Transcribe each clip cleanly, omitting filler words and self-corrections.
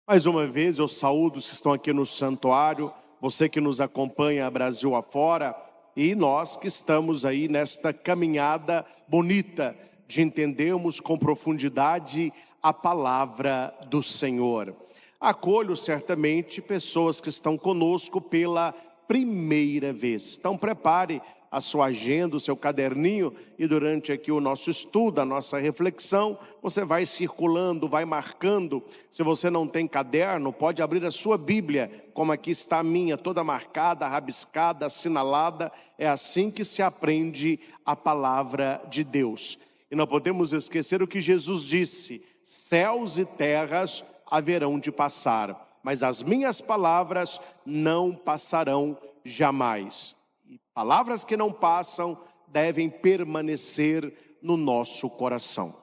Mais uma vez eu saúdo os que estão aqui no santuário, você que nos acompanha Brasil afora e nós que estamos aí nesta caminhada bonita de entendermos com profundidade a palavra do Senhor. Acolho certamente pessoas que estão conosco pela primeira vez. Então prepare a sua agenda, o seu caderninho, e durante aqui o nosso estudo, a nossa reflexão, você vai circulando, vai marcando. Se você não tem caderno, pode abrir a sua Bíblia, como aqui está a minha, toda marcada, rabiscada, assinalada. É assim que se aprende a palavra de Deus. E não podemos esquecer o que Jesus disse: céus e terras haverão de passar, mas as minhas palavras não passarão jamais. E palavras que não passam devem permanecer no nosso coração.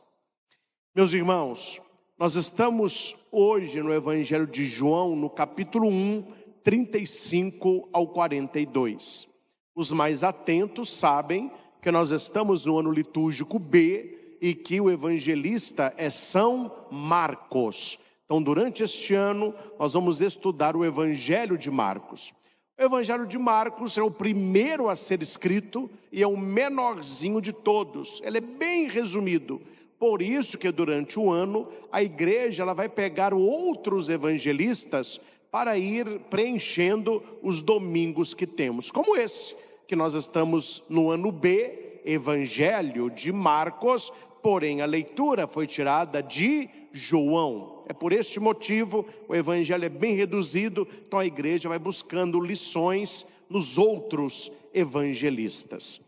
Meus irmãos, nós estamos hoje no Evangelho de João, no capítulo 1, 35 ao 42. Os mais atentos sabem que nós estamos no ano litúrgico B e que o evangelista é São Marcos. Então, durante este ano, nós vamos estudar o Evangelho de Marcos. O Evangelho de Marcos é o primeiro a ser escrito e é o menorzinho de todos. Ele é bem resumido. Por isso que durante o ano a igreja ela vai pegar outros evangelistas para ir preenchendo os domingos que temos. Como esse, que nós estamos no ano B, Evangelho de Marcos, porém a leitura foi tirada de João. É por este motivo, o evangelho é bem reduzido, então a igreja vai buscando lições nos outros evangelistas.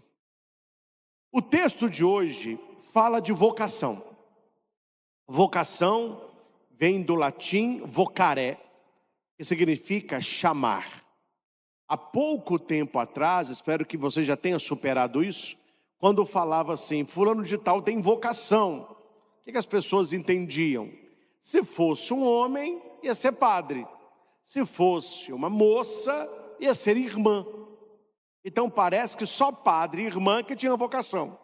O texto de hoje fala de vocação. Vocação vem do latim vocare, que significa chamar. Há pouco tempo atrás, espero que você já tenha superado isso, quando falava assim, fulano de tal tem vocação, o que as pessoas entendiam? Se fosse um homem, ia ser padre. Se fosse uma moça, ia ser irmã. Então parece que só padre e irmã que tinham vocação.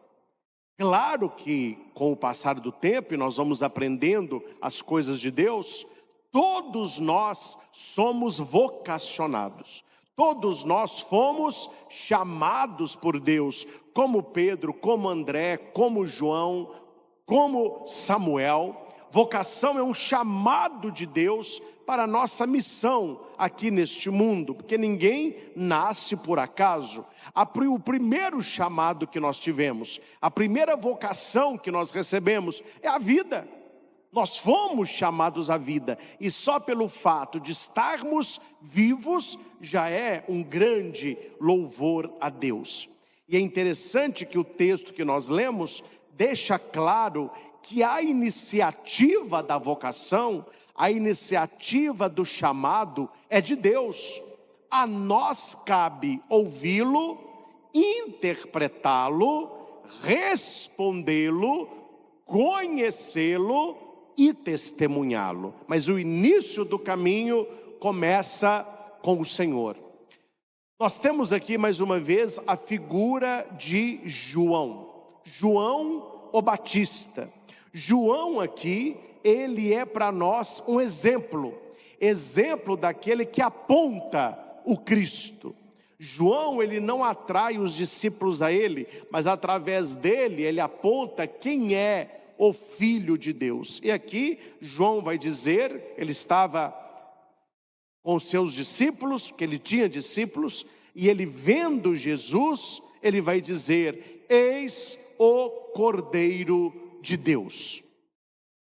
Claro que com o passar do tempo, e nós vamos aprendendo as coisas de Deus, todos nós somos vocacionados. Todos nós fomos chamados por Deus, como Pedro, como André, como João, como Samuel. Vocação é um chamado de Deus para a nossa missão aqui neste mundo, porque ninguém nasce por acaso. O primeiro chamado que nós tivemos, a primeira vocação que nós recebemos é a vida. Nós fomos chamados à vida, e só pelo fato de estarmos vivos já é um grande louvor a Deus. E é interessante que o texto que nós lemos deixa claro que a iniciativa da vocação, a iniciativa do chamado é de Deus. A nós cabe ouvi-lo, interpretá-lo, respondê-lo, conhecê-lo e testemunhá-lo. Mas o início do caminho começa com o Senhor. Nós temos aqui mais uma vez a figura de João. João o Batista. João aqui, ele é para nós um exemplo daquele que aponta o Cristo. João, ele não atrai os discípulos a ele, mas através dele, ele aponta quem é o Filho de Deus. E aqui, João vai dizer, ele estava com seus discípulos, porque ele tinha discípulos, e ele vendo Jesus, ele vai dizer, eis o Cordeiro de Deus.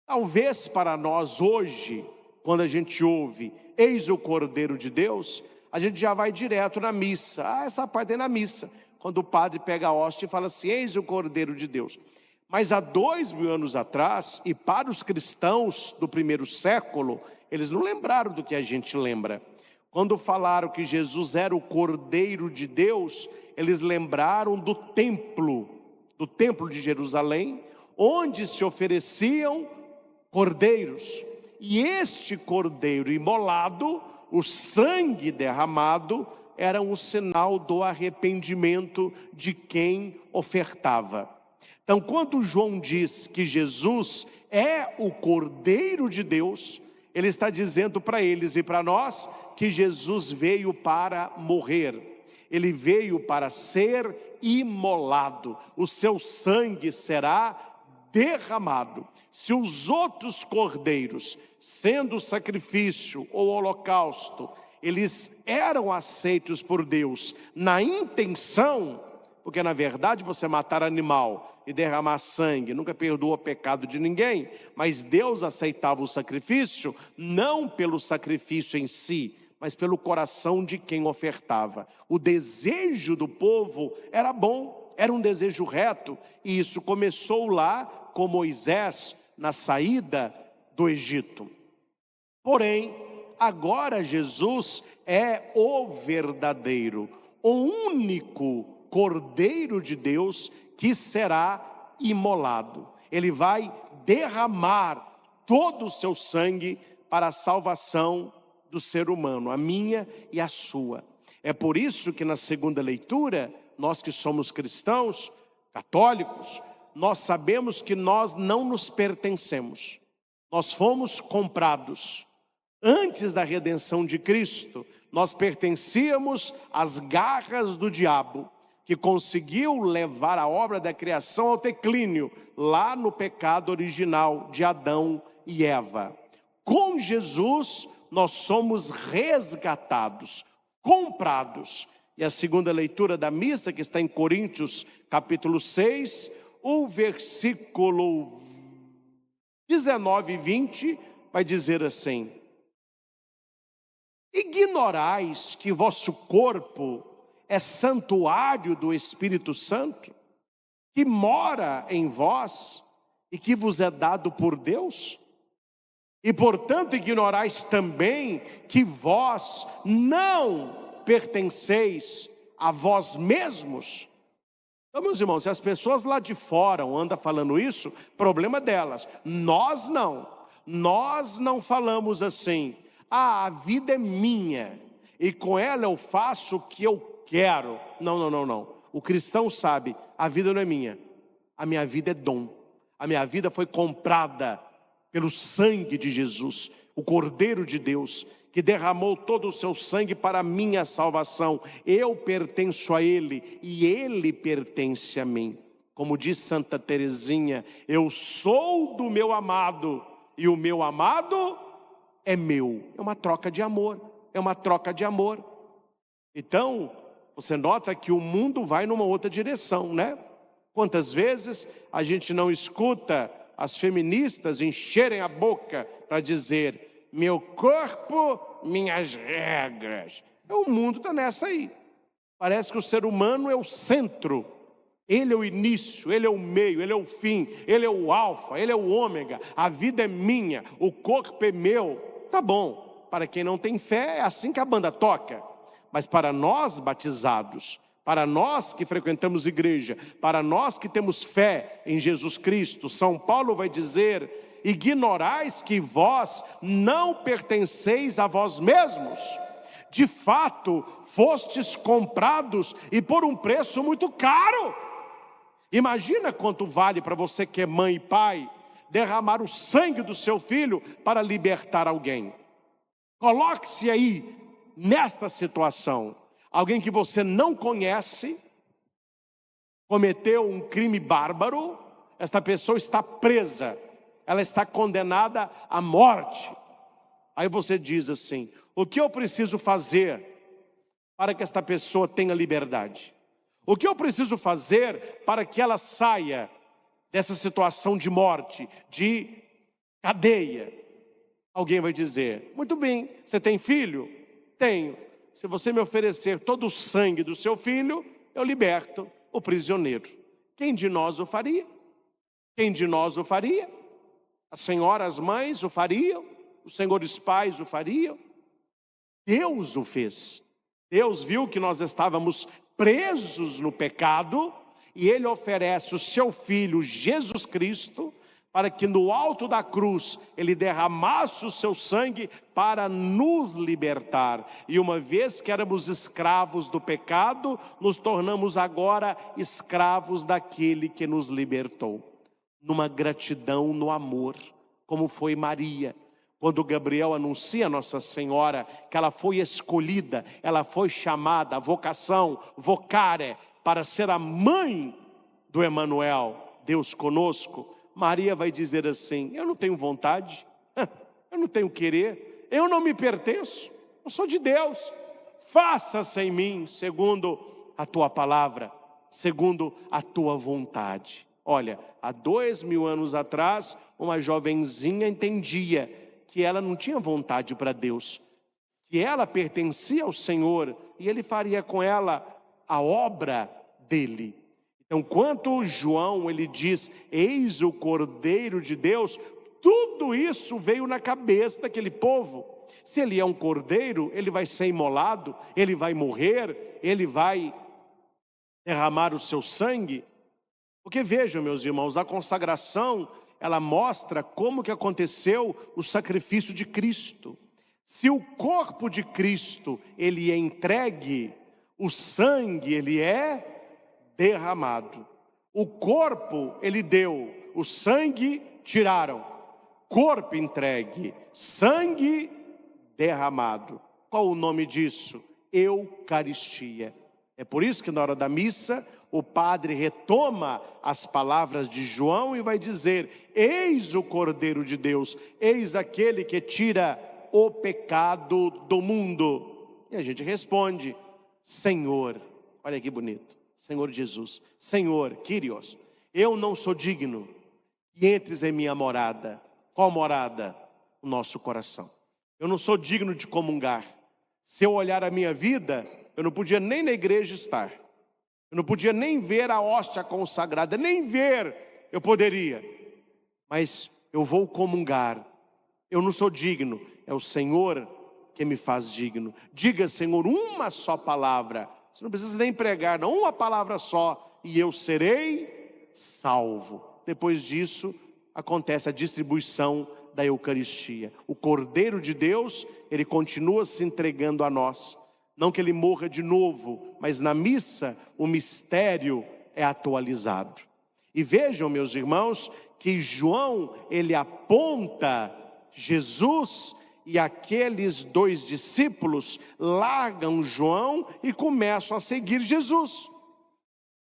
Talvez para nós hoje, quando a gente ouve, eis o Cordeiro de Deus, a gente já vai direto na missa. Essa parte é na missa, quando o padre pega a hóstia e fala assim, eis o Cordeiro de Deus. Mas há 2000 anos atrás, e para os cristãos do primeiro século, eles não lembraram do que a gente lembra. Quando falaram que Jesus era o Cordeiro de Deus, eles lembraram do templo de Jerusalém, onde se ofereciam cordeiros. E este cordeiro imolado, o sangue derramado, era um sinal do arrependimento de quem ofertava. Então, quando João diz que Jesus é o Cordeiro de Deus, Ele está dizendo para eles e para nós que Jesus veio para morrer. Ele veio para ser imolado. O seu sangue será derramado. Se os outros cordeiros, sendo sacrifício ou holocausto, eles eram aceitos por Deus na intenção, porque na verdade você matar animal e derramar sangue nunca perdoa o pecado de ninguém, mas Deus aceitava o sacrifício não pelo sacrifício em si, mas pelo coração de quem ofertava. O desejo do povo era bom, era um desejo reto, e isso começou lá com Moisés na saída do Egito. Porém, agora Jesus é o verdadeiro, o único Cordeiro de Deus que será imolado. Ele vai derramar todo o seu sangue para a salvação do ser humano, a minha e a sua. É por isso que na segunda leitura, nós que somos cristãos, católicos, nós sabemos que nós não nos pertencemos. Nós fomos comprados. Antes da redenção de Cristo, nós pertencíamos às garras do diabo, que conseguiu levar a obra da criação ao declínio, lá no pecado original de Adão e Eva. Com Jesus, nós somos resgatados, comprados. E a segunda leitura da missa, que está em Coríntios, capítulo 6, o versículo 19 e 20, vai dizer assim: ignorais que vosso corpo é santuário do Espírito Santo, que mora em vós e que vos é dado por Deus? E portanto ignorais também que vós não pertenceis a vós mesmos? Então, meus irmãos, se as pessoas lá de fora andam falando isso, problema delas. Nós não falamos assim: a vida é minha e com ela eu faço o que eu quero. Não. O cristão sabe, a vida não é minha, a minha vida é dom. A minha vida foi comprada pelo sangue de Jesus, o Cordeiro de Deus, que derramou todo o seu sangue para a minha salvação. Eu pertenço a Ele e Ele pertence a mim. Como diz Santa Teresinha, eu sou do meu amado e o meu amado é meu. É uma troca de amor, é uma troca de amor. Então, você nota que o mundo vai numa outra direção, né? Quantas vezes a gente não escuta as feministas encherem a boca para dizer: meu corpo, minhas regras. O mundo está nessa aí. Parece que o ser humano é o centro. Ele é o início, ele é o meio, ele é o fim, ele é o alfa, ele é o ômega. A vida é minha, o corpo é meu. Tá bom, para quem não tem fé é assim que a banda toca. Mas para nós batizados, para nós que frequentamos igreja, para nós que temos fé em Jesus Cristo, São Paulo vai dizer: ignorais que vós não pertenceis a vós mesmos. De fato, fostes comprados e por um preço muito caro. Imagina quanto vale para você que é mãe e pai derramar o sangue do seu filho para libertar alguém. Coloque-se aí nesta situação. Alguém que você não conhece cometeu um crime bárbaro, esta pessoa está presa, ela está condenada à morte. Aí você diz assim: o que eu preciso fazer para que esta pessoa tenha liberdade? O que eu preciso fazer para que ela saia dessa situação de morte, de cadeia? Alguém vai dizer: muito bem, você tem filho? Tenho. Se você me oferecer todo o sangue do seu filho, eu liberto o prisioneiro. Quem de nós o faria? Quem de nós o faria? As senhoras mães o fariam? Os senhores pais o fariam? Deus o fez. Deus viu que nós estávamos presos no pecado e Ele oferece o seu Filho Jesus Cristo para que no alto da cruz Ele derramasse o seu sangue para nos libertar. E uma vez que éramos escravos do pecado, nos tornamos agora escravos daquele que nos libertou. Numa gratidão no amor, como foi Maria. Quando Gabriel anuncia a Nossa Senhora que ela foi escolhida, ela foi chamada, a vocação, vocare, para ser a mãe do Emanuel, Deus conosco, Maria vai dizer assim: eu não tenho vontade, eu não tenho querer, eu não me pertenço, eu sou de Deus, faça-se em mim segundo a tua palavra, segundo a tua vontade. Olha, há 2000 anos atrás, uma jovenzinha entendia que ela não tinha vontade para Deus, que ela pertencia ao Senhor e Ele faria com ela a obra dele. Então, quando João ele diz: eis o Cordeiro de Deus, tudo isso veio na cabeça daquele povo. Se ele é um cordeiro, ele vai ser imolado, ele vai morrer, ele vai derramar o seu sangue. Porque vejam, meus irmãos, a consagração, ela mostra como que aconteceu o sacrifício de Cristo. Se o corpo de Cristo, ele é entregue, o sangue, ele é derramado. O corpo, ele deu, o sangue tiraram. Corpo entregue, sangue derramado. Qual o nome disso? Eucaristia. É por isso que na hora da missa, o padre retoma as palavras de João e vai dizer: eis o Cordeiro de Deus, eis aquele que tira o pecado do mundo. E a gente responde: Senhor, olha que bonito, Senhor Jesus, Senhor, Kyrios, eu não sou digno que entres em minha morada. Qual morada? O nosso coração. Eu não sou digno de comungar. Se eu olhar a minha vida, eu não podia nem na igreja estar. Eu não podia nem ver a hóstia consagrada, nem ver eu poderia. Mas eu vou comungar. Eu não sou digno, é o Senhor que me faz digno. Diga, Senhor, uma só palavra. Você não precisa nem pregar, não, uma palavra só, e eu serei salvo. Depois disso, acontece a distribuição da Eucaristia. O Cordeiro de Deus, ele continua se entregando a nós. Não que ele morra de novo, mas na missa o mistério é atualizado. E vejam, meus irmãos, que João, ele aponta Jesus, e aqueles 2 discípulos largam João e começam a seguir Jesus.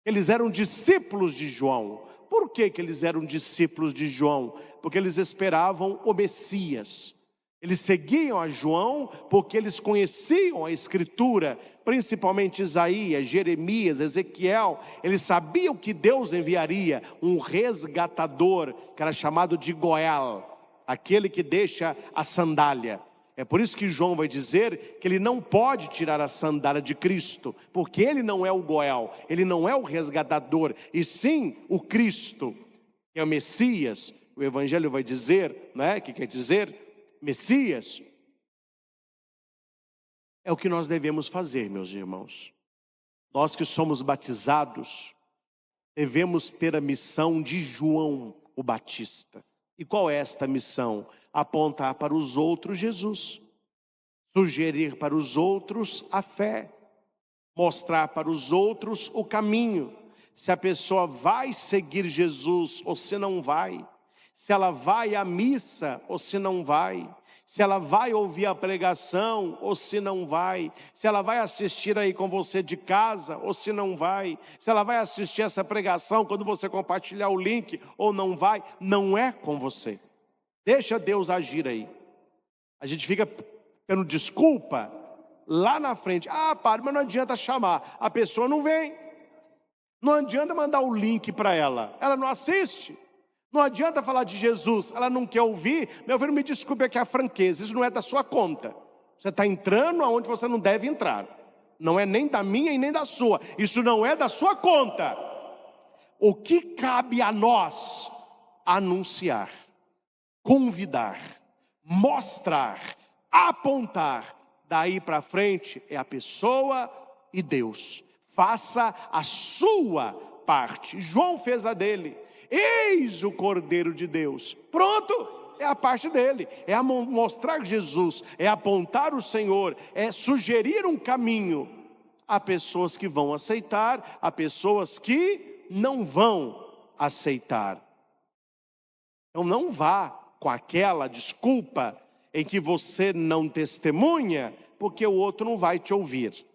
Eles eram discípulos de João. Por que eles eram discípulos de João? Porque eles esperavam o Messias. Eles seguiam a João porque eles conheciam a Escritura, principalmente Isaías, Jeremias, Ezequiel. Eles sabiam que Deus enviaria um resgatador, que era chamado de Goel, aquele que deixa a sandália. É por isso que João vai dizer que ele não pode tirar a sandália de Cristo, porque ele não é o Goel, ele não é o resgatador, e sim o Cristo, que é o Messias. O Evangelho vai dizer, né, que quer dizer Messias. É o que nós devemos fazer, meus irmãos. Nós que somos batizados, devemos ter a missão de João o Batista. E qual é esta missão? Apontar para os outros Jesus, sugerir para os outros a fé, mostrar para os outros o caminho. Se a pessoa vai seguir Jesus ou se não vai, se ela vai à missa ou se não vai, se ela vai ouvir a pregação ou se não vai, se ela vai assistir aí com você de casa ou se não vai, se ela vai assistir essa pregação quando você compartilhar o link ou não vai, não é com você. Deixa Deus agir aí. A gente fica tendo desculpa lá na frente. Ah, padre, mas não adianta chamar, a pessoa não vem. Não adianta mandar o link para ela, ela não assiste. Não adianta falar de Jesus, ela não quer ouvir. Meu filho, me desculpe aqui a franqueza, isso não é da sua conta. Você está entrando aonde você não deve entrar. Não é nem da minha e nem da sua. Isso não é da sua conta. O que cabe a nós? Anunciar, convidar, mostrar, apontar. Daí para frente é a pessoa e Deus. Faça a sua parte. João fez a dele. Eis o Cordeiro de Deus. Pronto, é a parte dele. É mostrar Jesus, é apontar o Senhor, é sugerir um caminho. Há pessoas que vão aceitar, há pessoas que não vão aceitar. Então não vá com aquela desculpa, em que você não testemunha, porque o outro não vai te ouvir.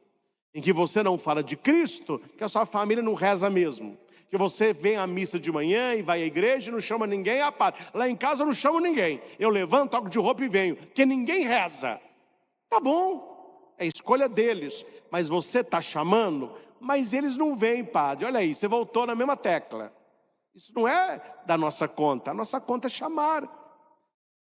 Em que você não fala de Cristo, que a sua família não reza mesmo. Que você vem à missa de manhã e vai à igreja e não chama ninguém à parte. Lá em casa eu não chamo ninguém. Eu levanto, toco de roupa e venho, porque ninguém reza. Tá bom, é escolha deles. Mas você está chamando, mas eles não vêm, padre. Olha aí, você voltou na mesma tecla. Isso não é da nossa conta. A nossa conta é chamar.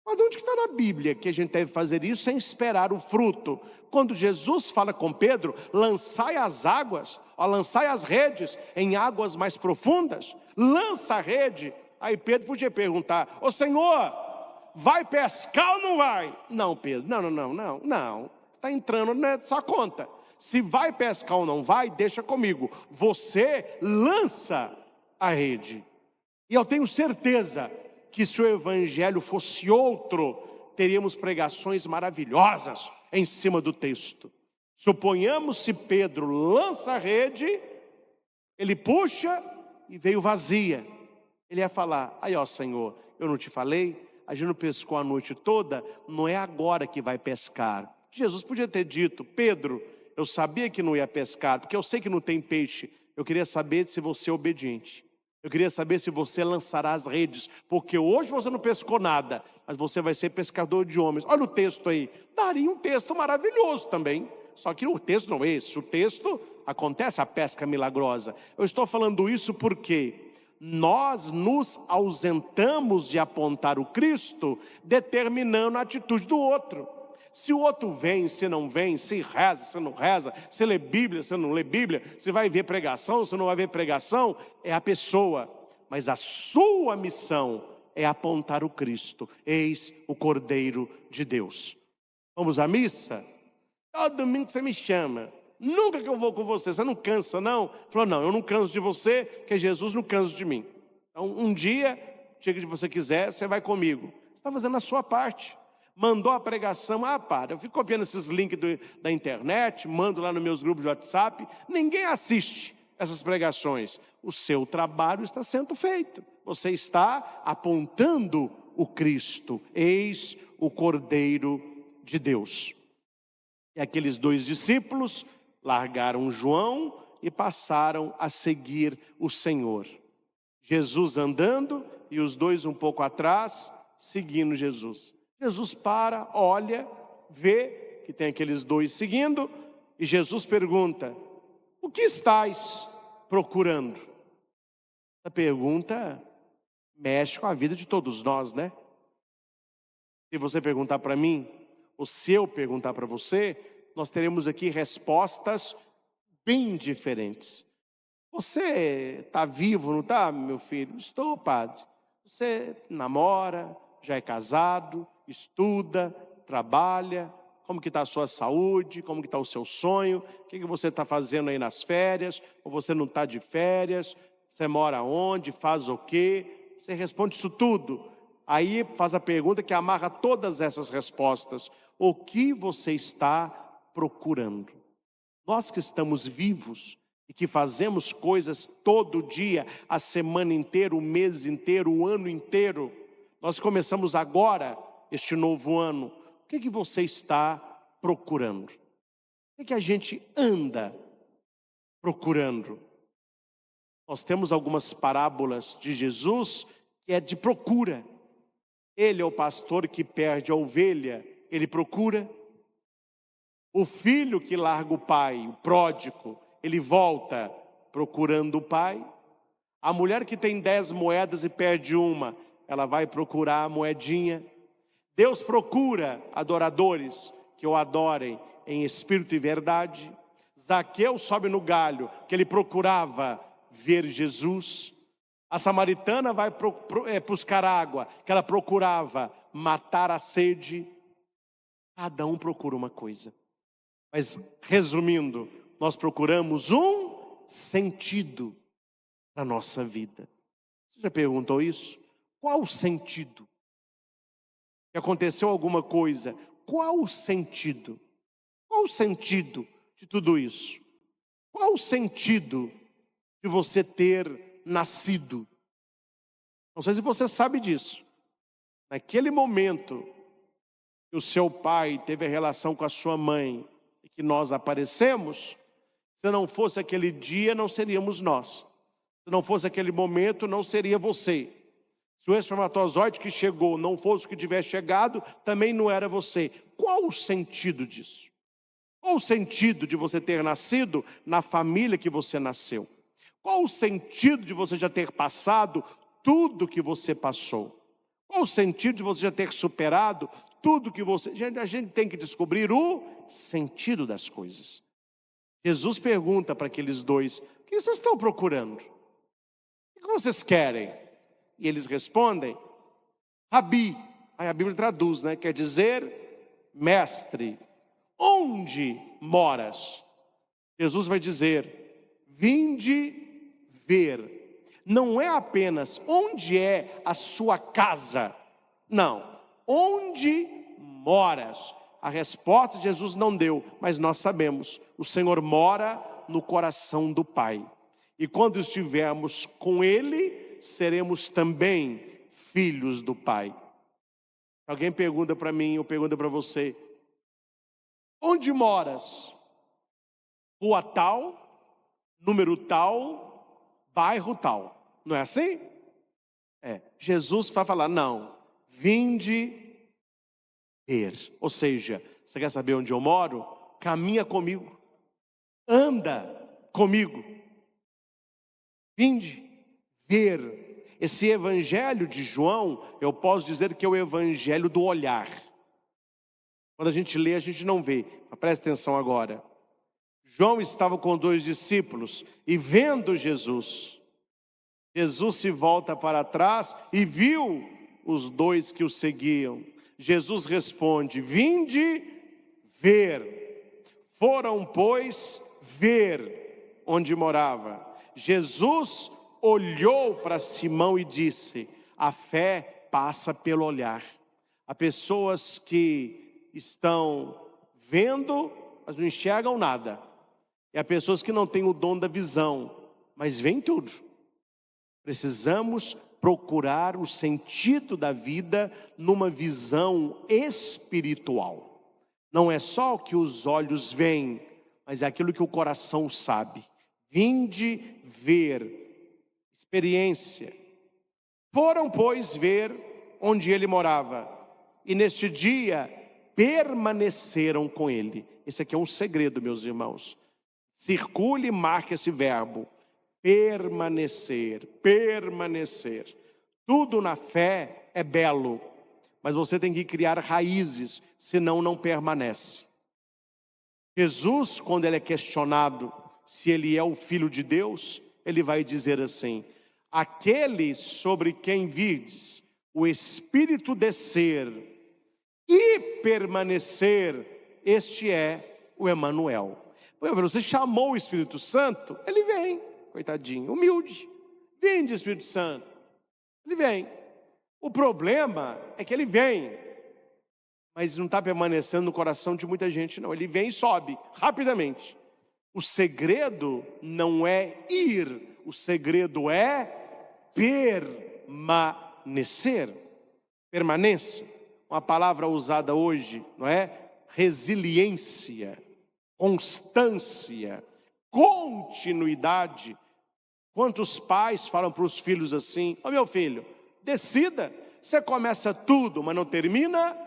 Mas onde que está na Bíblia que a gente deve fazer isso sem esperar o fruto? Quando Jesus fala com Pedro, lançai as águas, lançai as redes em águas mais profundas, lança a rede. Aí Pedro podia perguntar, ô Senhor, vai pescar ou não vai? Não, Pedro, não, está entrando na sua conta. Se vai pescar ou não vai, deixa comigo. Você lança a rede. E eu tenho certeza que se o evangelho fosse outro, teríamos pregações maravilhosas em cima do texto. Suponhamos se Pedro lança a rede, ele puxa e veio vazia. Ele ia falar, aí ó Senhor, eu não te falei? A gente não pescou a noite toda, não é agora que vai pescar. Jesus podia ter dito, Pedro, eu sabia que não ia pescar, porque eu sei que não tem peixe. Eu queria saber se você é obediente. Eu queria saber se você lançará as redes, porque hoje você não pescou nada, mas você vai ser pescador de homens. Olha o texto aí, daria um texto maravilhoso também, só que o texto não é esse, o texto acontece a pesca milagrosa. Eu estou falando isso porque nós nos ausentamos de apontar o Cristo, determinando a atitude do outro. Se o outro vem, se não vem, se reza, se não reza, se lê Bíblia, se não lê Bíblia, se vai ver pregação, se não vai ver pregação, é a pessoa. Mas a sua missão é apontar o Cristo. Eis o Cordeiro de Deus. Vamos à missa? Todo domingo você me chama. Nunca que eu vou com você, você não cansa não? Falou, não, eu não canso de você, porque Jesus não cansa de mim. Então um dia, chega de você quiser, você vai comigo. Você está fazendo a sua parte. Mandou a pregação, eu fico copiando esses links da internet, mando lá nos meus grupos de WhatsApp, ninguém assiste essas pregações. O seu trabalho está sendo feito, você está apontando o Cristo, eis o Cordeiro de Deus. E aqueles 2 discípulos largaram João e passaram a seguir o Senhor. Jesus andando e os 2 um pouco atrás, seguindo Jesus. Jesus para, olha, vê que tem aqueles 2 seguindo, e Jesus pergunta, o que estais procurando? Essa pergunta mexe com a vida de todos nós, né? Se você perguntar para mim, ou se eu perguntar para você, nós teremos aqui respostas bem diferentes. Você está vivo, não está, meu filho? Estou, padre. Você namora, já é casado, estuda, trabalha, como que está a sua saúde, como que está o seu sonho, o que você está fazendo aí nas férias, ou você não está de férias, você mora onde, faz o quê? Você responde isso tudo. Aí faz a pergunta que amarra todas essas respostas. O que você está procurando? Nós que estamos vivos e que fazemos coisas todo dia, a semana inteira, o mês inteiro, o ano inteiro, nós começamos agora este novo ano. O que você está procurando? O que a gente anda procurando? Nós temos algumas parábolas de Jesus que é de procura. Ele é o pastor que perde a ovelha, ele procura. O filho que larga o pai, o pródigo, ele volta procurando o pai. A mulher que tem 10 moedas e perde uma, ela vai procurar a moedinha. Deus procura adoradores que o adorem em espírito e verdade. Zaqueu sobe no galho, que ele procurava ver Jesus. A samaritana vai buscar água, que ela procurava matar a sede. Cada um procura uma coisa. Mas, resumindo, nós procuramos um sentido para a nossa vida. Você já perguntou isso? Qual o sentido? Que aconteceu alguma coisa, qual o sentido? Qual o sentido de tudo isso? Qual o sentido de você ter nascido? Não sei se você sabe disso. Naquele momento que o seu pai teve a relação com a sua mãe e que nós aparecemos, se não fosse aquele dia, não seríamos nós. Se não fosse aquele momento, não seria você. Se o espermatozoide que chegou não fosse o que tivesse chegado, também não era você. Qual o sentido disso? Qual o sentido de você ter nascido na família que você nasceu? Qual o sentido de você já ter passado tudo que você passou? Qual o sentido de você já ter superado tudo que você... A gente tem que descobrir o sentido das coisas. Jesus pergunta para aqueles dois: o que vocês estão procurando? O que vocês querem? E eles respondem: Rabi. Aí a Bíblia traduz, né? Quer dizer, mestre. Onde moras? Jesus vai dizer: vinde ver. Não é apenas onde é a sua casa. Não. Onde moras? A resposta de Jesus não deu, mas nós sabemos. O Senhor mora no coração do Pai. E quando estivermos com Ele, seremos também filhos do Pai. Alguém pergunta para mim, eu pergunto para você: onde moras? Rua tal, número tal, bairro tal. Não é assim? Jesus vai falar: não, vinde ver. Ou seja, você quer saber onde eu moro? Caminha comigo, anda comigo, vinde ver. Esse evangelho de João, eu posso dizer que é o evangelho do olhar. Quando a gente lê, a gente não vê. Mas presta atenção agora. João estava com 2 discípulos e vendo Jesus, Jesus se volta para trás e viu os 2 que o seguiam. Jesus responde: vinde ver. Foram, pois, ver onde morava. Jesus olhou para Simão e disse: a fé passa pelo olhar. Há pessoas que estão vendo, mas não enxergam nada. E há pessoas que não têm o dom da visão, mas veem tudo. Precisamos procurar o sentido da vida numa visão espiritual. Não é só o que os olhos veem, mas é aquilo que o coração sabe. Vinde ver, experiência. Foram, pois, ver onde ele morava, e neste dia permaneceram com ele. Esse aqui é um segredo, meus irmãos. Circule e marque esse verbo: permanecer, permanecer. Tudo na fé é belo, mas você tem que criar raízes, senão não permanece. Jesus, quando ele é questionado se ele é o Filho de Deus, ele vai dizer assim: aquele sobre quem virdes o Espírito descer e permanecer, este é o Emanuel. Você chamou o Espírito Santo, ele vem, coitadinho, humilde. Vinde, Espírito Santo. Ele vem. O problema é que ele vem, mas não está permanecendo no coração de muita gente, não. Ele vem e sobe rapidamente. O segredo não é ir, o segredo é permanecer. Permanência, uma palavra usada hoje, não é? Resiliência, constância, continuidade. Quantos pais falam para os filhos assim: ô meu filho, decida. Você começa tudo, mas não termina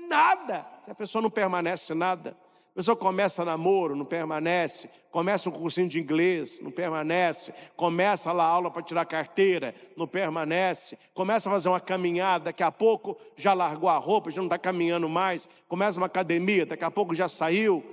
nada. Se a pessoa não permanece nada. A pessoa começa namoro, não permanece. Começa um cursinho de inglês, não permanece. Começa lá a aula para tirar carteira, não permanece. Começa a fazer uma caminhada, daqui a pouco já largou a roupa, já não está caminhando mais. Começa uma academia, daqui a pouco já saiu.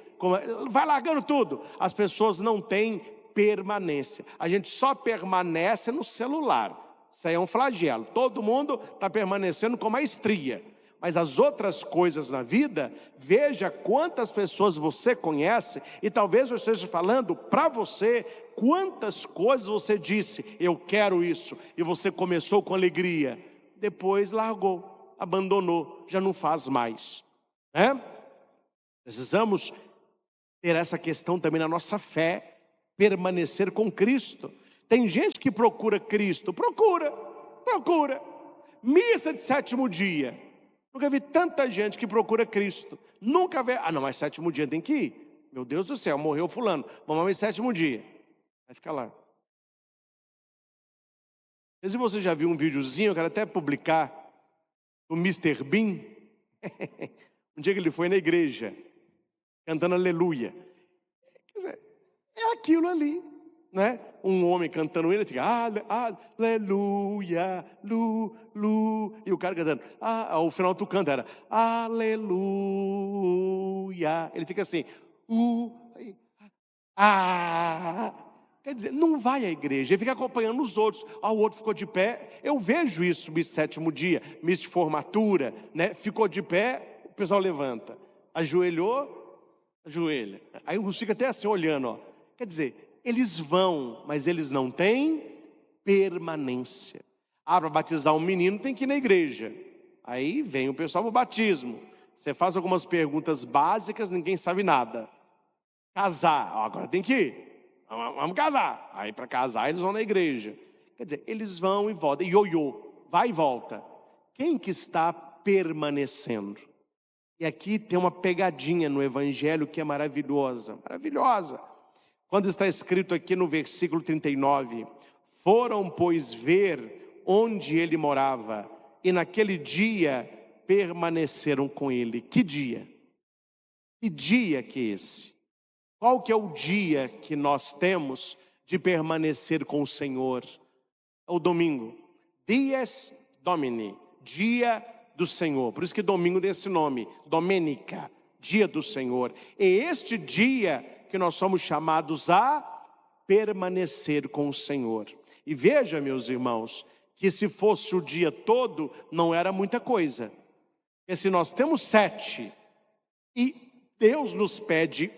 Vai largando tudo. As pessoas não têm permanência. A gente só permanece no celular. Isso aí é um flagelo. Todo mundo está permanecendo com maestria. Mas as outras coisas na vida, veja quantas pessoas você conhece, e talvez eu esteja falando para você quantas coisas você disse: eu quero isso, e você começou com alegria, depois largou, abandonou, já não faz mais, né? Precisamos ter essa questão também na nossa fé, permanecer com Cristo. Tem gente que procura Cristo, procura, missa de sétimo dia, Nunca vi tanta gente que procura Cristo. Nunca vê, não, mas sétimo dia tem que ir. Meu Deus do céu, morreu fulano. Vamos lá, sétimo dia. Vai ficar lá. Se você já viu um videozinho, eu quero até publicar, do Mr. Bean. Um dia que ele foi na igreja, cantando aleluia. Quer dizer, é aquilo ali, né? Um homem cantando ele fica aleluia, e o cara cantando, ao final tu canta, era aleluia. Ele fica assim, quer dizer, não vai à igreja, ele fica acompanhando os outros. O outro ficou de pé. Eu vejo isso, Miss Sétimo Dia, Miss de Formatura, né? Ficou de pé, o pessoal levanta. Ajoelhou, ajoelha. Aí uns fica até assim olhando, ó. Quer dizer, eles vão, mas eles não têm permanência. Para batizar um menino tem que ir na igreja. Aí vem o pessoal para o batismo. Você faz algumas perguntas básicas, ninguém sabe nada. Casar, agora tem que ir. Vamos casar. Aí para casar eles vão na igreja. Quer dizer, eles vão e voltam. Ioiô, vai e volta. Quem que está permanecendo? E aqui tem uma pegadinha no evangelho que é maravilhosa. Maravilhosa. Quando está escrito aqui no versículo 39. Foram, pois, ver onde ele morava. E naquele dia permaneceram com ele. Que dia? Que dia que é esse? Qual que é o dia que nós temos de permanecer com o Senhor? É o domingo. Dies Domini, dia do Senhor. Por isso que domingo tem esse nome, Domenica, dia do Senhor. É este dia que nós somos chamados a permanecer com o Senhor. E veja, meus irmãos, que se fosse o dia todo, não era muita coisa. Porque se nós temos 7 e Deus nos pede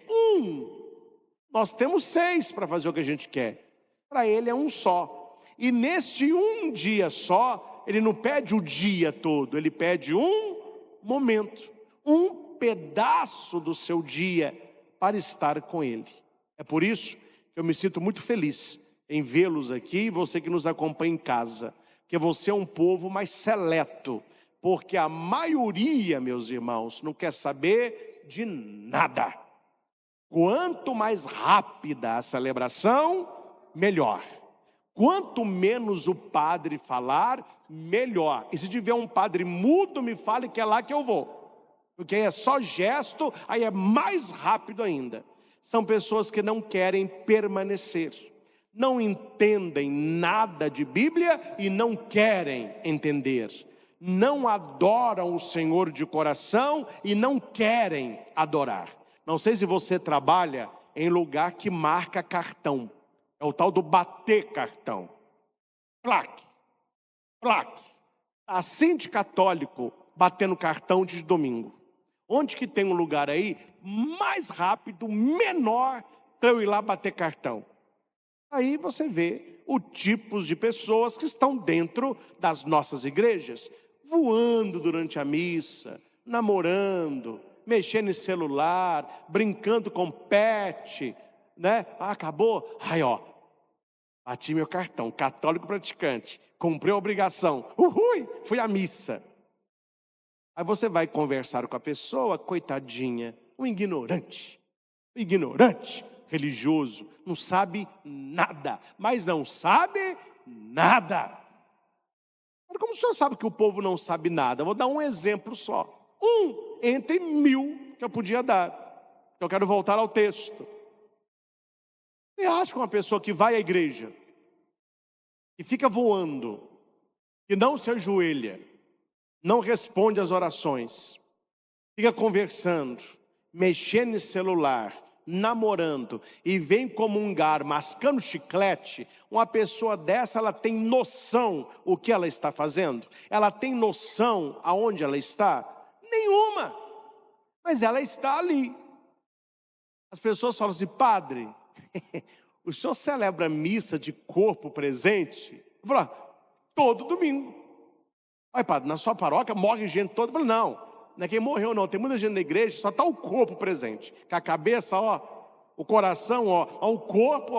nós temos 6 para fazer o que a gente quer. Para ele é um só. E neste um dia só, ele não pede o dia todo, ele pede um momento, um pedaço do seu dia para estar com ele. É por isso que eu me sinto muito feliz em vê-los aqui, e você que nos acompanha em casa, que você é um povo mais seleto, porque a maioria, meus irmãos, não quer saber de nada. Quanto mais rápida a celebração, melhor. Quanto menos o padre falar, melhor. E se tiver um padre mudo, me fale que é lá que eu vou. Porque aí é só gesto, aí é mais rápido ainda. São pessoas que não querem permanecer. Não entendem nada de Bíblia e não querem entender. Não adoram o Senhor de coração e não querem adorar. Não sei se você trabalha em lugar que marca cartão. É o tal do bater cartão. Plaque. Assim de católico, batendo cartão de domingo. Onde que tem um lugar aí mais rápido, menor, para eu ir lá bater cartão? Aí você vê o tipos de pessoas que estão dentro das nossas igrejas. Voando durante a missa, namorando, mexendo em celular, brincando com pet, né? Acabou? Bati meu cartão, católico praticante, cumpri a obrigação, fui à missa. Aí você vai conversar com a pessoa, coitadinha, um ignorante, religioso, não sabe nada, mas não sabe nada. Mas como o senhor sabe que o povo não sabe nada? Eu vou dar um exemplo só. Entre 1000 que eu podia dar. Eu quero voltar ao texto. Você acha que uma pessoa que vai à igreja, que fica voando, que não se ajoelha, não responde às orações, fica conversando, mexendo em celular, namorando e vem comungar mascando chiclete, uma pessoa dessa, ela tem noção o que ela está fazendo? Ela tem noção aonde ela está? Nenhuma, mas ela está ali. As pessoas falam assim: padre, o senhor celebra missa de corpo presente? Eu falo: todo domingo. Aí, padre, na sua paróquia morre gente toda? Eu falo: não é quem morreu não, tem muita gente na igreja, só está o corpo presente, com a cabeça, o coração, o corpo,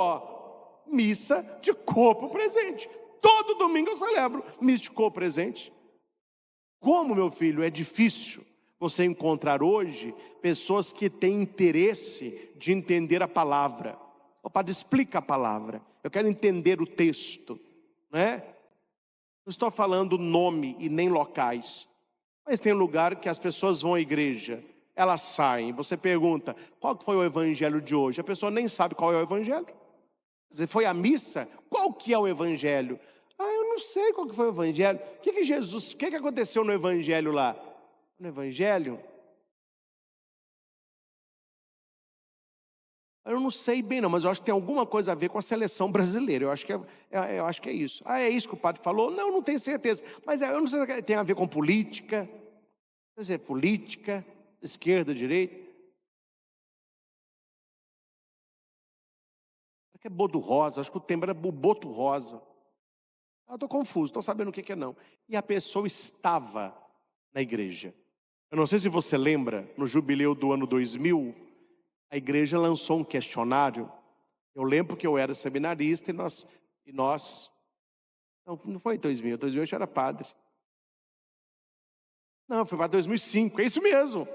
missa de corpo presente. Todo domingo eu celebro missa de corpo presente. Como, meu filho, é difícil você encontrar hoje pessoas que têm interesse de entender a palavra. O padre explica a palavra. Eu quero entender o texto, né? Não estou falando nome e nem locais, mas tem lugar que as pessoas vão à igreja, elas saem, você pergunta, qual que foi o evangelho de hoje? A pessoa nem sabe qual é o evangelho. Você foi à missa? Qual que é o evangelho? Eu não sei qual que foi o evangelho. O que aconteceu no evangelho lá? No evangelho? Eu não sei bem não, mas eu acho que tem alguma coisa a ver com a seleção brasileira. Eu acho que é isso. É isso que o padre falou? Não tenho certeza. Mas eu não sei se tem a ver com política. Não sei se é política, esquerda, direita. Acho que é Bodo Rosa, acho que o tema era Boto Rosa. Eu estou confuso, estou sabendo o que é não. E a pessoa estava na igreja. Eu não sei se você lembra, no jubileu do ano 2000, a igreja lançou um questionário. Eu lembro que eu era seminarista e nós não foi em 2000 eu já era padre. Não, foi para 2005, é isso mesmo.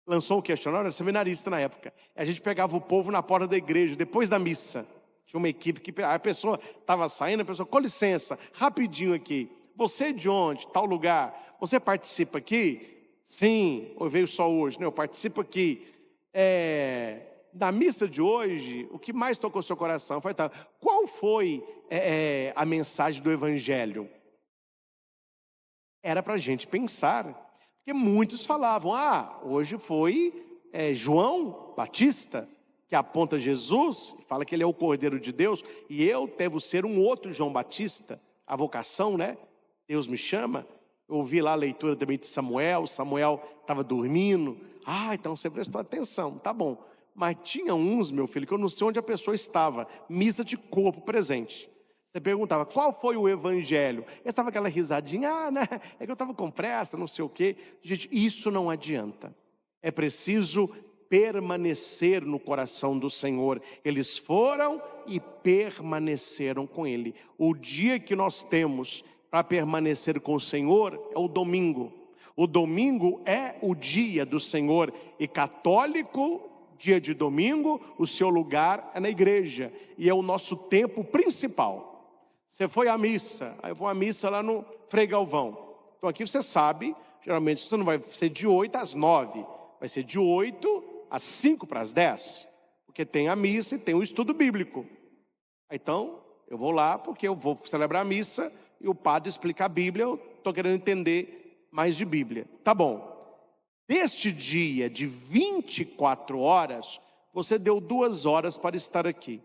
Lançou um questionário, eu era seminarista na época. A gente pegava o povo na porta da igreja, depois da missa. Tinha uma equipe que a pessoa estava saindo, a pessoa, com licença, rapidinho aqui. Você é de onde? Tal lugar. Você participa aqui? Sim, ou veio só hoje, né? Eu participo aqui. Da missa de hoje, o que mais tocou seu coração? Foi, qual foi a mensagem do evangelho? Era para a gente pensar, porque muitos falavam, hoje foi João Batista, que aponta Jesus, fala que ele é o Cordeiro de Deus, e eu devo ser um outro João Batista, a vocação, né? Deus me chama. Eu ouvi lá a leitura também de Samuel estava dormindo. Então você prestou atenção, tá bom. Mas tinha uns, meu filho, que eu não sei onde a pessoa estava, missa de corpo presente. Você perguntava, qual foi o evangelho? Eu estava aquela risadinha, né? É que eu estava com pressa, não sei o quê. Gente, isso não adianta. É preciso permanecer no coração do Senhor. Eles foram e permaneceram com Ele. O dia que nós temos para permanecer com o Senhor é o domingo. O domingo é o dia do Senhor. E católico, dia de domingo, o seu lugar é na igreja. E é o nosso tempo principal. Você foi à missa, eu vou à missa lá no Frei Galvão. Então aqui você sabe, geralmente você não vai ser de 8 às 9, vai ser de 8 às 5 para as 10, porque tem a missa e tem o estudo bíblico. Então, eu vou lá porque eu vou celebrar a missa e o padre explica a Bíblia, eu estou querendo entender mais de Bíblia. Tá bom. Deste dia de 24 horas, você deu 2 horas para estar aqui.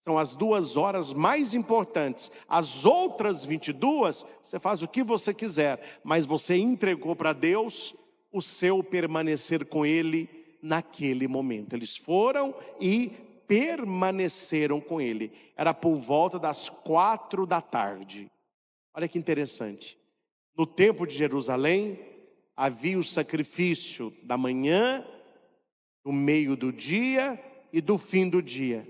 São as 2 horas mais importantes. As outras 22, você faz o que você quiser, mas você entregou para Deus o seu permanecer com Ele naquele momento. Eles foram e permaneceram com Ele. Era por volta das 4 da tarde. Olha que interessante. No templo de Jerusalém, havia o sacrifício da manhã, do meio do dia e do fim do dia.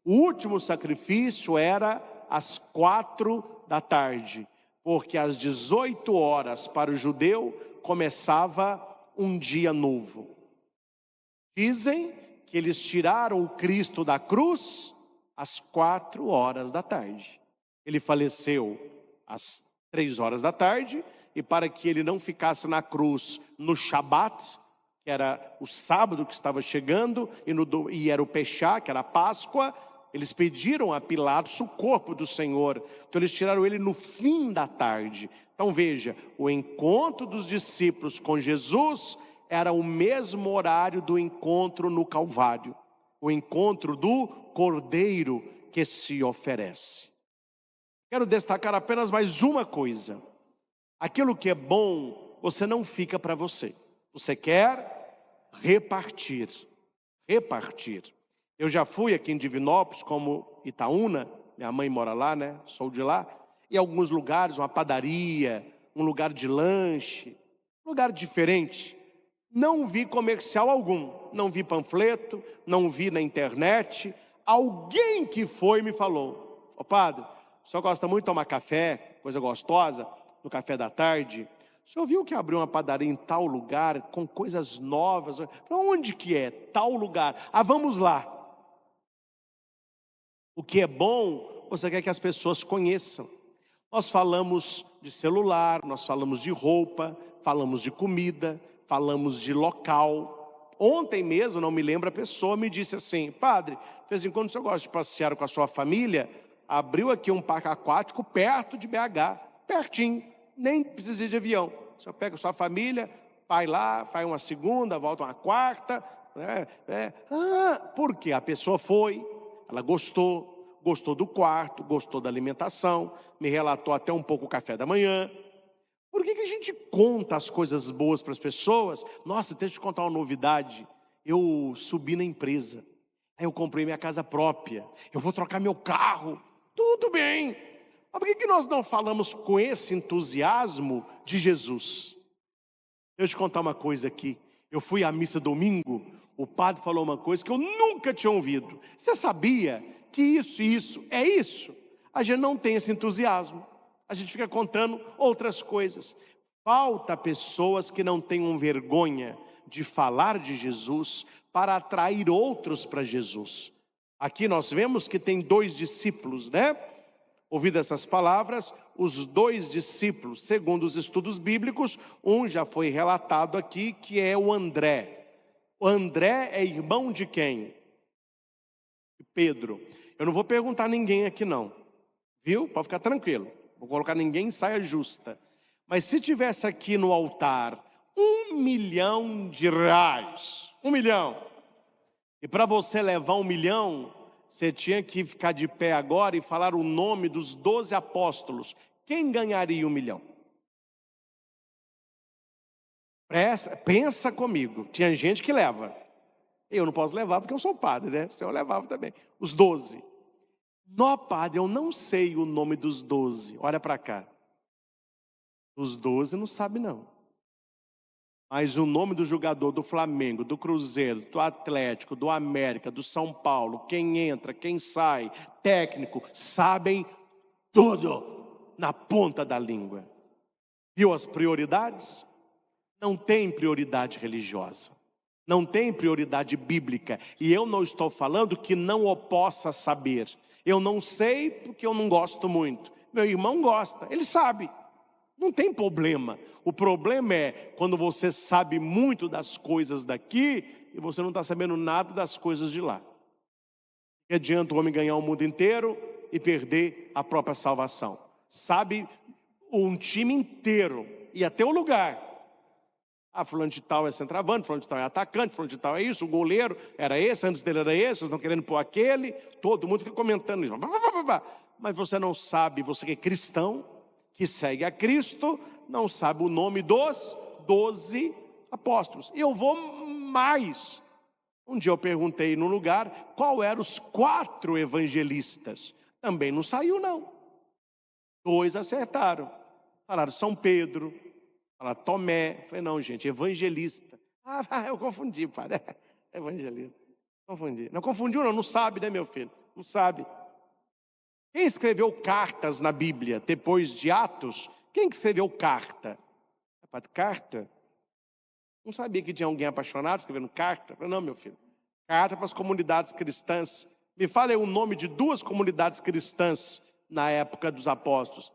O último sacrifício era às 4 da tarde, porque às 18 horas para o judeu começava um dia novo. Dizem que eles tiraram o Cristo da cruz às 4 horas da tarde. Ele faleceu às 3 horas da tarde, e para que ele não ficasse na cruz no Shabat, que era o sábado que estava chegando, e era o Peshá, que era a Páscoa, eles pediram a Pilatos o corpo do Senhor. Então eles tiraram ele no fim da tarde. Então veja, o encontro dos discípulos com Jesus era o mesmo horário do encontro no Calvário. O encontro do Cordeiro que se oferece. Quero destacar apenas mais uma coisa. Aquilo que é bom, você não fica para você. Você quer repartir. Repartir. Eu já fui aqui em Divinópolis, como Itaúna, minha mãe mora lá, né? Sou de lá. Em alguns lugares, uma padaria, um lugar de lanche, um lugar diferente. Não vi comercial algum, não vi panfleto, não vi na internet. Alguém que foi me falou: padre, o senhor gosta muito de tomar café, coisa gostosa? no café da tarde, o senhor viu que abriu uma padaria em tal lugar, com coisas novas? Para onde que é? Tal lugar. Ah, vamos lá. O que é bom, você quer que as pessoas conheçam. Nós falamos de celular, nós falamos de roupa, falamos de comida, falamos de local. Ontem mesmo, não me lembro, a pessoa me disse assim: padre, de vez em quando o senhor gosta de passear com a sua família? Abriu aqui um parque aquático perto de BH, pertinho, nem precisa ir de avião. O senhor pega a sua família, vai lá, faz uma segunda, volta uma quarta. Por quê? A pessoa foi, ela gostou do quarto, gostou da alimentação, me relatou até um pouco o café da manhã. Por que a gente conta as coisas boas para as pessoas? Nossa, deixa eu te contar uma novidade. Eu subi na empresa, aí eu comprei minha casa própria, eu vou trocar meu carro. Tudo bem. Mas por que nós não falamos com esse entusiasmo de Jesus? Deixa eu te contar uma coisa aqui. Eu fui à missa domingo, o padre falou uma coisa que eu nunca tinha ouvido. Você sabia que isso e isso é isso? A gente não tem esse entusiasmo. A gente fica contando outras coisas. Falta pessoas que não tenham vergonha de falar de Jesus para atrair outros para Jesus. Aqui nós vemos que tem 2 discípulos, né? Ouvido essas palavras, os 2 discípulos, segundo os estudos bíblicos, um já foi relatado aqui, que é o André. O André é irmão de quem? Pedro. Eu não vou perguntar a ninguém aqui não, viu? Pode ficar tranquilo. Vou colocar ninguém em saia justa. Mas se tivesse aqui no altar R$1 milhão, 1 milhão, e para você levar 1 milhão, você tinha que ficar de pé agora e falar o nome dos 12 apóstolos. Quem ganharia 1 milhão? Pensa comigo. Tinha gente que leva. Eu não posso levar porque eu sou padre, né? Eu levava também. Os 12. Nó, padre, eu não sei o nome dos 12. Olha para cá. Os 12 não sabe não. Mas o nome do jogador do Flamengo, do Cruzeiro, do Atlético, do América, do São Paulo, quem entra, quem sai, técnico, sabem tudo na ponta da língua. Viu as prioridades? Não tem prioridade religiosa. Não tem prioridade bíblica. E eu não estou falando que não o possa saber. Eu não sei porque eu não gosto muito. Meu irmão gosta, ele sabe. Não tem problema. O problema é quando você sabe muito das coisas daqui e você não está sabendo nada das coisas de lá. Que adianta o homem ganhar o mundo inteiro e perder a própria salvação? Sabe um time inteiro e até o lugar. Ah, fulano de tal é centroavante, fulano de tal é atacante, fulano de tal é isso, o goleiro era esse, antes dele era esse, vocês estão querendo pôr aquele, todo mundo fica comentando isso. Mas você não sabe, você que é cristão, que segue a Cristo, não sabe o nome dos 12 apóstolos. Eu vou mais. Um dia eu perguntei no lugar qual eram os 4 evangelistas. Também não saiu não. 2 acertaram. Falaram São Pedro, falaram Tomé. Falei, não gente, evangelista. Ah, eu confundi, padre. Evangelista. Confundi. Não confundiu não, não sabe, né meu filho? Não sabe. Quem escreveu cartas na Bíblia depois de Atos? Quem que escreveu carta? Carta? Não sabia que tinha alguém apaixonado escrevendo carta? Falei, não, meu filho. Carta para as comunidades cristãs. Me fala aí o nome de 2 comunidades cristãs na época dos apóstolos.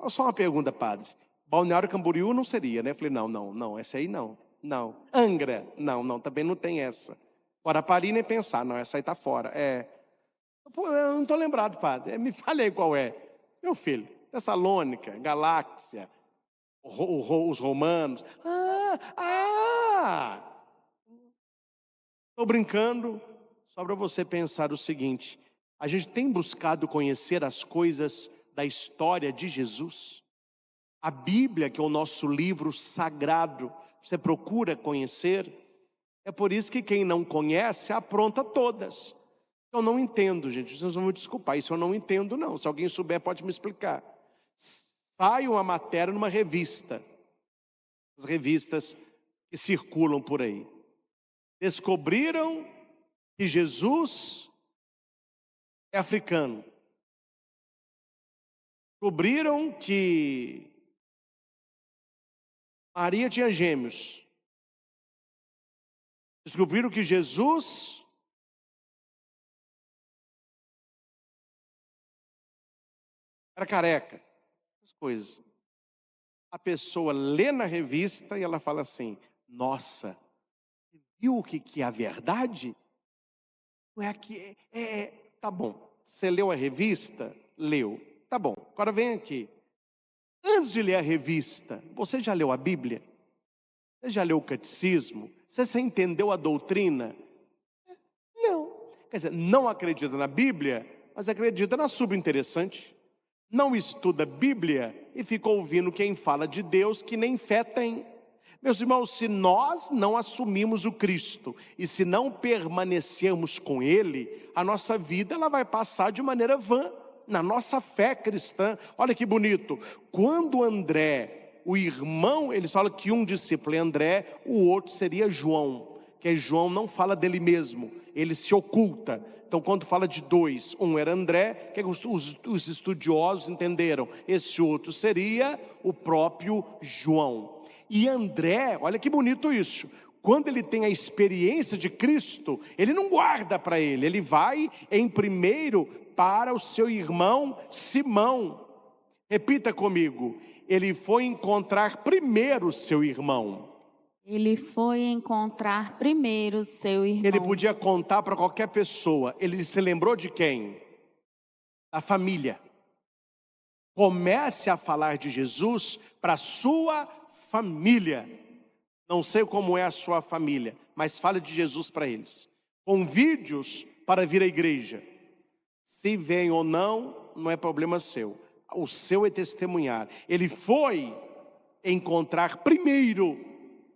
Só uma pergunta, padre. Balneário Camboriú não seria, né? Eu falei, não, essa aí não. Angra, não, também não tem essa. Guarapari nem pensar, não, essa aí está fora. Eu não estou lembrado, padre. Me fale aí qual é. Meu filho, Tessalônica, Galáxia, os romanos. Estou brincando, só para você pensar o seguinte. A gente tem buscado conhecer as coisas da história de Jesus. A Bíblia, que é o nosso livro sagrado, você procura conhecer. É por isso que quem não conhece, apronta todas. Eu não entendo, gente, vocês vão me desculpar, isso eu não entendo não. Se alguém souber, pode me explicar. Sai uma matéria numa revista, as revistas que circulam por aí. descobriram que Jesus é africano. Descobriram que Maria tinha gêmeos. Descobriram que Jesus era careca. Essas coisas. A pessoa lê na revista e ela fala assim: nossa, viu o que é a verdade? Não é aqui, tá bom. Você leu a revista? Leu. Tá bom, agora vem aqui. Antes de ler a revista, você já leu a Bíblia? Você já leu o catecismo? Você entendeu a doutrina? Não. Quer dizer, não acredita na Bíblia, mas acredita na subinteressante. Não estuda Bíblia e fica ouvindo quem fala de Deus que nem fé tem. Meus irmãos, se nós não assumimos o Cristo e se não permanecermos com Ele, a nossa vida ela vai passar de maneira vã, na nossa fé cristã. Olha que bonito, quando André, o irmão, eles falam que um discípulo é André, o outro seria João, que João não fala dele mesmo, ele se oculta. Então quando fala de dois, um era André, que os estudiosos entenderam, esse outro seria o próprio João. E André, olha que bonito isso, quando ele tem a experiência de Cristo, ele não guarda para ele vai em primeiro para o seu irmão Simão. Repita comigo, ele foi encontrar primeiro seu irmão. Ele foi encontrar primeiro seu irmão. Ele podia contar para qualquer pessoa, ele se lembrou de quem? Da família. Comece a falar de Jesus para a sua família. Não sei como é a sua família, mas fale de Jesus para eles. Convide-os para vir à igreja. Se vem ou não, não é problema seu. O seu é testemunhar. Ele foi encontrar primeiro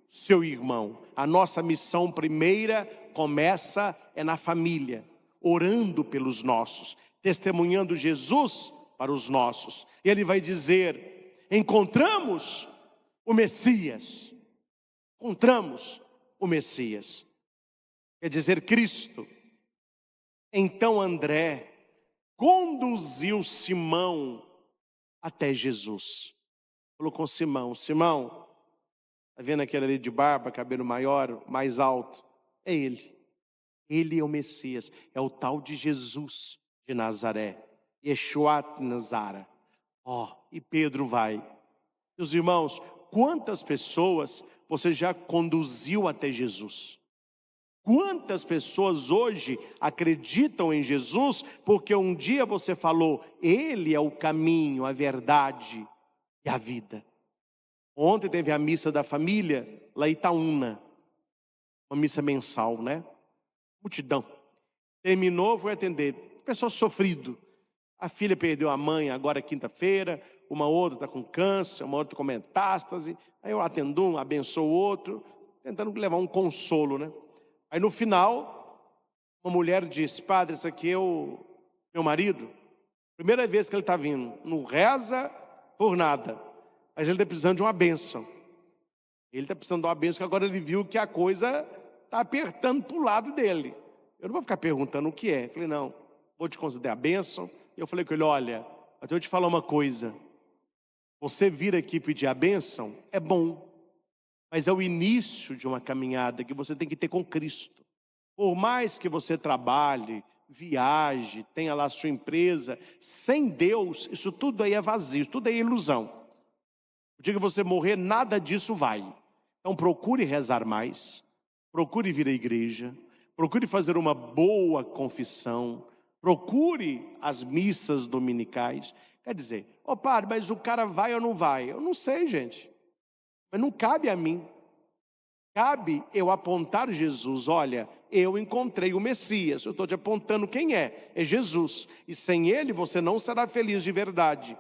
seu irmão. A nossa missão primeira começa na família, orando pelos nossos, testemunhando Jesus para os nossos. E ele vai dizer: encontramos o Messias. Encontramos o Messias. Quer dizer, Cristo. Então André conduziu Simão até Jesus. Falou com Simão: Simão, está vendo aquele ali de barba, cabelo maior, mais alto? É ele. Ele é o Messias, é o tal de Jesus de Nazaré. Yeshua de Nazaré. E Pedro vai. Meus irmãos, quantas pessoas você já conduziu até Jesus? Quantas pessoas hoje acreditam em Jesus porque um dia você falou: Ele é o caminho, a verdade e a vida. Ontem teve a missa da família lá em Itaúna, uma missa mensal, né? Multidão. Terminou, fui atender. Pessoal sofrido. A filha perdeu a mãe agora quinta-feira, uma outra está com câncer, uma outra com metástase. Aí eu atendo um, abençoo o outro, tentando levar um consolo, né? Aí no final, uma mulher disse: padre, esse aqui é o meu marido. Primeira vez que ele está vindo, não reza por nada, mas ele está precisando de uma bênção. Ele está precisando de uma bênção, que agora ele viu que a coisa está apertando para o lado dele. Eu não vou ficar perguntando o que é. Eu falei: não, vou te conceder a bênção. Eu falei com ele: olha, até eu te falar uma coisa. Você vir aqui pedir a bênção é bom, mas é o início de uma caminhada que você tem que ter com Cristo. Por mais que você trabalhe, viaje, tenha lá a sua empresa, sem Deus, isso tudo aí é vazio, isso tudo aí é ilusão. O dia que você morrer, nada disso vai. Então procure rezar mais, procure vir à igreja, procure fazer uma boa confissão, procure as missas dominicais. Quer dizer, padre, mas o cara vai ou não vai? Eu não sei, gente. Mas não cabe a mim. Cabe eu apontar Jesus. Olha, eu encontrei o Messias. Eu estou te apontando quem é. É Jesus. E sem ele você não será feliz de verdade.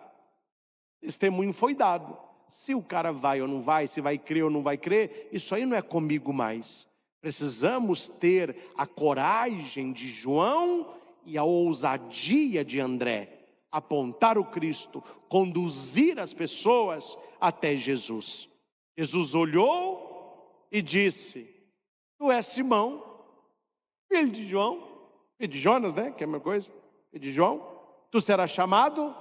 Testemunho foi dado. Se o cara vai ou não vai, se vai crer ou não vai crer, isso aí não é comigo mais. Precisamos ter a coragem de João e a ousadia de André. Apontar o Cristo, conduzir as pessoas até Jesus. Jesus olhou e disse: tu és Simão, filho de João, filho de Jonas, né? Que é a mesma coisa, filho de João. Tu serás chamado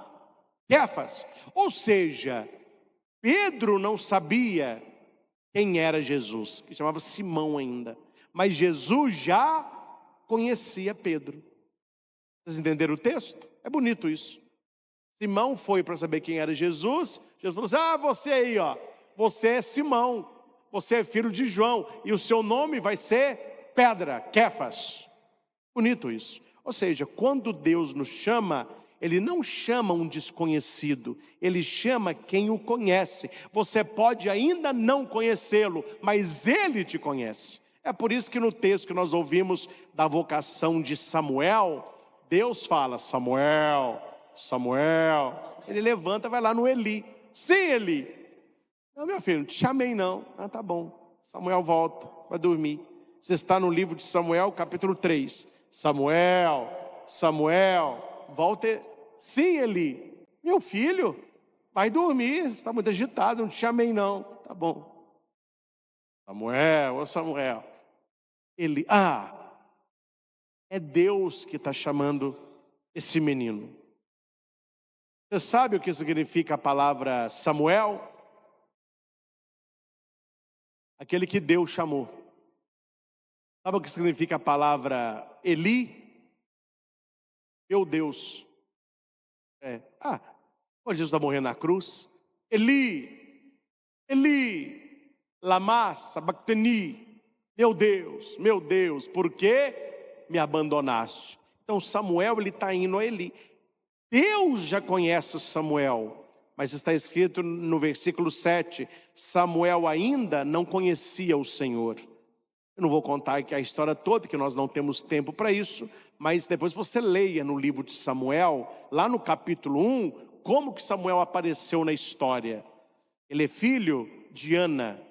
Quefas. Ou seja, Pedro não sabia quem era Jesus, que chamava Simão ainda. Mas Jesus já conhecia Pedro. Vocês entenderam o texto? É bonito isso. Simão foi para saber quem era Jesus. Jesus falou assim: você aí, ó, você é Simão, você é filho de João, e o seu nome vai ser Pedra, Quefas. Bonito isso. Ou seja, quando Deus nos chama, Ele não chama um desconhecido, Ele chama quem o conhece. Você pode ainda não conhecê-lo, mas Ele te conhece. É por isso que no texto que nós ouvimos da vocação de Samuel, Deus fala: Samuel, Samuel. Ele levanta, vai lá no Eli. Sim, Eli. Não, meu filho, não te chamei não. Tá bom. Samuel volta, vai dormir. Você está no livro de Samuel, capítulo 3. Samuel, Samuel, volta. Sim, Eli. Meu filho, vai dormir. Você está muito agitado, não te chamei não. Tá bom. Samuel, ô Samuel. Eli, é Deus que está chamando esse menino. Você sabe o que significa a palavra Samuel? Aquele que Deus chamou. Sabe o que significa a palavra Eli? Meu Deus. Quando Jesus está morrendo na cruz, Eli, Eli, lama sabachthani. Meu Deus, por que me abandonaste? Então Samuel, ele está indo a Eli. Deus já conhece Samuel, mas está escrito no versículo 7, Samuel ainda não conhecia o Senhor. Eu não vou contar aqui a história toda, que nós não temos tempo para isso, mas depois você leia no livro de Samuel, lá no capítulo 1, como que Samuel apareceu na história. Ele é filho de Ana,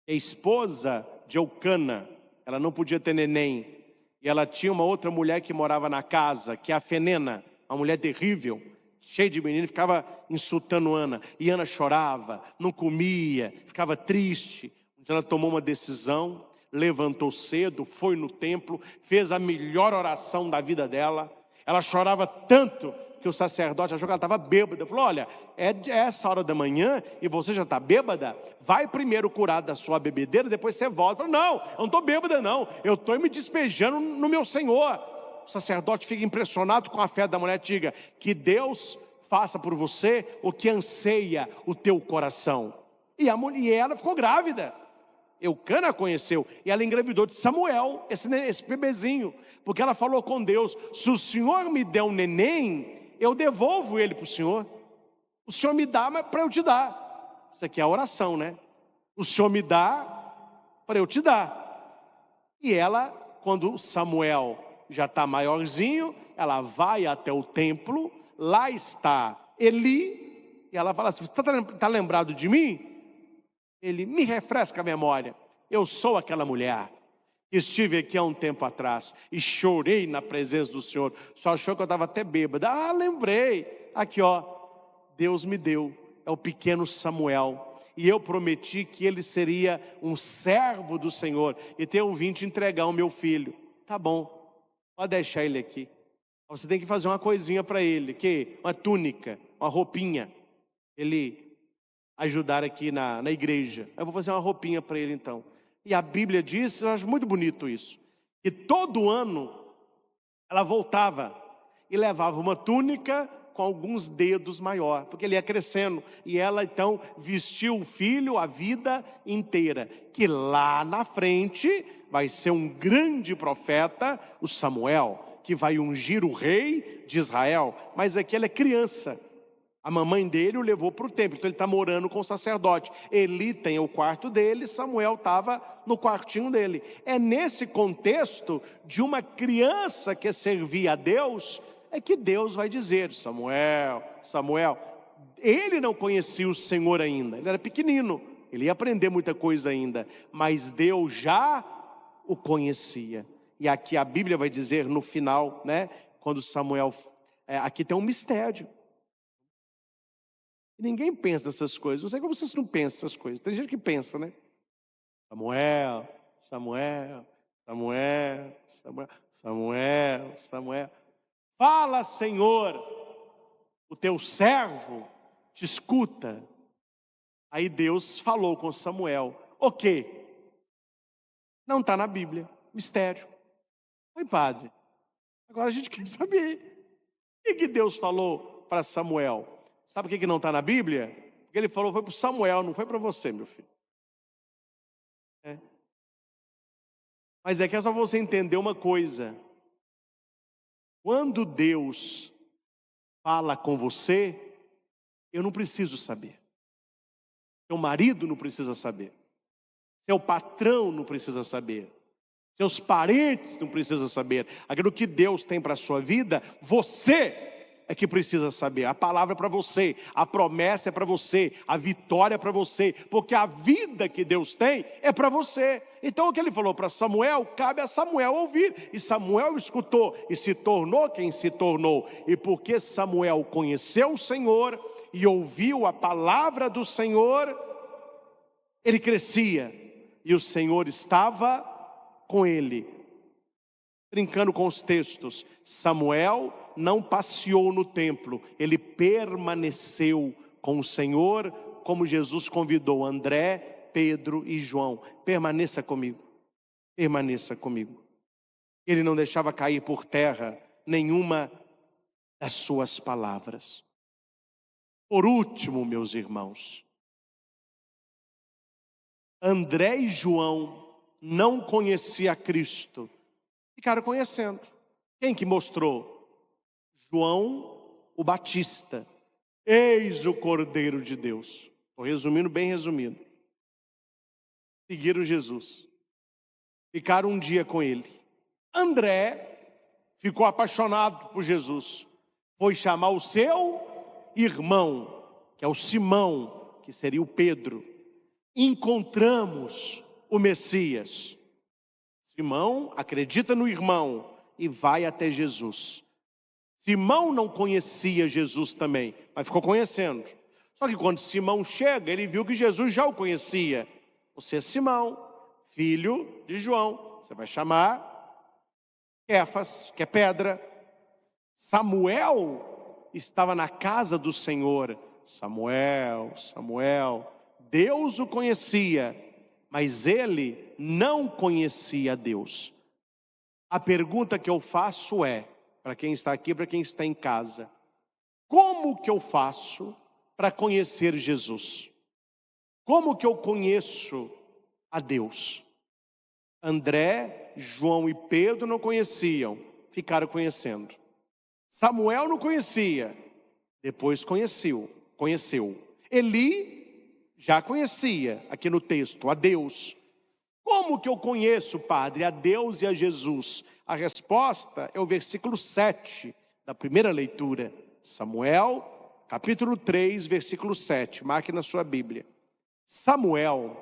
é esposa de Eucana, ela não podia ter neném, e ela tinha uma outra mulher que morava na casa, que é a Fenena, uma mulher terrível, cheia de menino, ficava insultando Ana, e Ana chorava, não comia, ficava triste. Ela tomou uma decisão, levantou cedo, foi no templo, fez a melhor oração da vida dela. Ela chorava tanto que o sacerdote achou que ela estava bêbada. Falou: olha, é essa hora da manhã e você já está bêbada? Vai primeiro curar da sua bebedeira, depois você volta. Falou: não, eu não estou bêbada não, eu estou me despejando no meu Senhor. O sacerdote fica impressionado com a fé da mulher, diga: que Deus faça por você o que anseia o teu coração. E ela ficou grávida. Eucana conheceu e ela engravidou de Samuel, esse bebezinho, porque ela falou com Deus: se o Senhor me der um neném, eu devolvo ele para o Senhor. O Senhor me dá, mas para eu te dar. Isso aqui é a oração, né? O Senhor me dá para eu te dar. E ela, quando Samuel já está maiorzinho, ela vai até o templo, lá está Eli, e ela fala assim: você está lembrado de mim? Ele: me refresca a memória, eu sou aquela mulher que estive aqui há um tempo atrás e chorei na presença do Senhor, só achou que eu estava até bêbada. Lembrei, aqui ó, Deus me deu, é o pequeno Samuel, e eu prometi que ele seria um servo do Senhor, e eu vim te entregar o meu filho. Tá bom, pode deixar ele aqui. Você tem que fazer uma coisinha para ele, que uma túnica, uma roupinha, ele ajudar aqui na igreja. Eu vou fazer uma roupinha para ele então. E a Bíblia diz, eu acho muito bonito isso, que todo ano ela voltava e levava uma túnica com alguns dedos maior, porque ele ia crescendo, e ela então vestiu o filho a vida inteira, que lá na frente vai ser um grande profeta, o Samuel, que vai ungir o rei de Israel. Mas aqui ele é criança. A mamãe dele o levou para o templo, então ele está morando com o sacerdote. Eli tem o quarto dele, Samuel estava no quartinho dele. É nesse contexto de uma criança que servia a Deus, é que Deus vai dizer: Samuel, Samuel. Ele não conhecia o Senhor ainda, ele era pequenino, ele ia aprender muita coisa ainda, mas Deus já o conhecia. E aqui a Bíblia vai dizer no final, né, quando Samuel, aqui tem um mistério. Ninguém pensa essas coisas. Não sei como vocês não pensam essas coisas. Tem gente que pensa, né? Samuel, Samuel, Samuel, Samuel, Samuel, Samuel. Fala, Senhor, o teu servo te escuta. Aí Deus falou com Samuel. O quê? Não está na Bíblia. Mistério. Oi, padre. Agora a gente quer saber. O que Deus falou para Samuel? Sabe o que não está na Bíblia? Porque ele falou foi para Samuel, não foi para você, meu filho. Mas é que é só você entender uma coisa. Quando Deus fala com você, eu não preciso saber. Seu marido não precisa saber. Seu patrão não precisa saber. Seus parentes não precisam saber. Aquilo que Deus tem para a sua vida, você é que precisa saber. A palavra é para você, a promessa é para você, a vitória é para você, porque a vida que Deus tem é para você. Então o que ele falou para Samuel, cabe a Samuel ouvir. E Samuel escutou e se tornou quem se tornou. E porque Samuel conheceu o Senhor e ouviu a palavra do Senhor, ele crescia e o Senhor estava com ele. Brincando com os textos, Samuel não passeou no templo, ele permaneceu com o Senhor, como Jesus convidou André, Pedro e João. Permaneça comigo, permaneça comigo. Ele não deixava cair por terra nenhuma das suas palavras. Por último, meus irmãos, André e João não conheciam Cristo, ficaram conhecendo. Quem que mostrou? João o Batista. Eis o Cordeiro de Deus. Estou resumindo, bem resumido. Seguiram Jesus. Ficaram um dia com ele. André ficou apaixonado por Jesus. Foi chamar o seu irmão, que é o Simão, que seria o Pedro. Encontramos o Messias. Simão acredita no irmão e vai até Jesus. Simão não conhecia Jesus também, mas ficou conhecendo. Só que quando Simão chega, ele viu que Jesus já o conhecia. Você é Simão, filho de João. Você vai chamar Kéfas, que é pedra. Samuel estava na casa do Senhor. Samuel, Samuel. Deus o conhecia, mas ele não conhecia Deus. A pergunta que eu faço é, para quem está aqui, para quem está em casa, como que eu faço para conhecer Jesus? Como que eu conheço a Deus? André, João e Pedro não conheciam, ficaram conhecendo. Samuel não conhecia, depois conheceu. Eli já conhecia, aqui no texto, a Deus. Como que eu conheço, Padre, a Deus e a Jesus? A resposta é o versículo 7 da primeira leitura. Samuel, capítulo 3, versículo 7. Marque na sua Bíblia. Samuel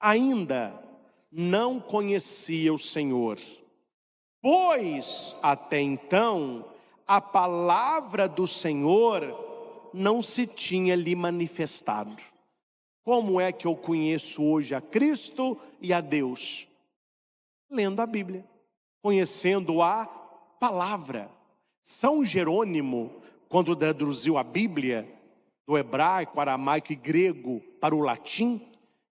ainda não conhecia o Senhor, pois até então a palavra do Senhor não se tinha lhe manifestado. Como é que eu conheço hoje a Cristo e a Deus? Lendo a Bíblia, conhecendo a palavra. São Jerônimo, quando traduziu a Bíblia do hebraico, aramaico e grego para o latim,